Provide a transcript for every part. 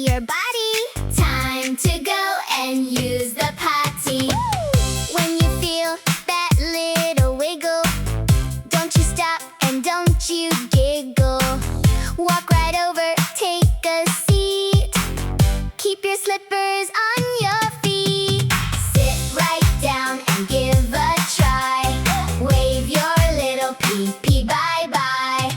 your body. Time to go and use the potty. When you feel that little wiggle, don't you stop and don't you giggle. Walk right over, take a seat. Keep your slippers on your feet. Sit right down and give a try. Wave your little pee-pee bye-bye.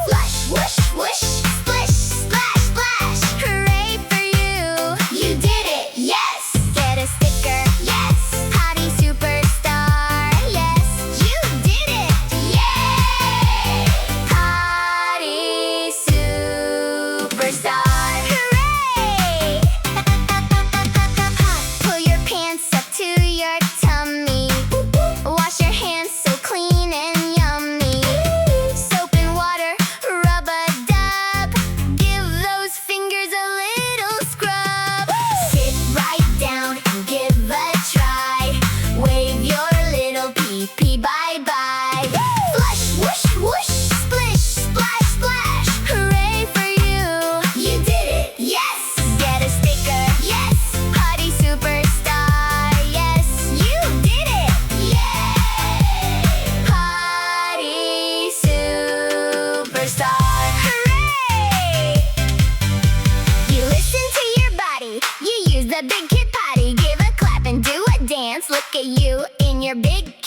Flush, whoosh, whoosh, splish, splash, splash. Hooray for you! You did it, yes! Get a sticker, yes! Potty Superstar, yes! You did it, yay! Potty Superstar, hooray! Pull your pants up to your tummy. Wash your hands so clean and yummy. Soap and water, rub-a-dub. Give those fingers a little scrub. Sit right down and give a try. Wave your little pee-pee bye-bye. Flush, whoosh, whoosh, splish, splash, splash. Hooray for you! You did it, yes! Get a sticker, yes! Potty Superstar, yes! You did it, yay! Potty Superstar, hooray! You listen to your body. You use the big kid potty. Give a clap and do a dance. Look at you in your big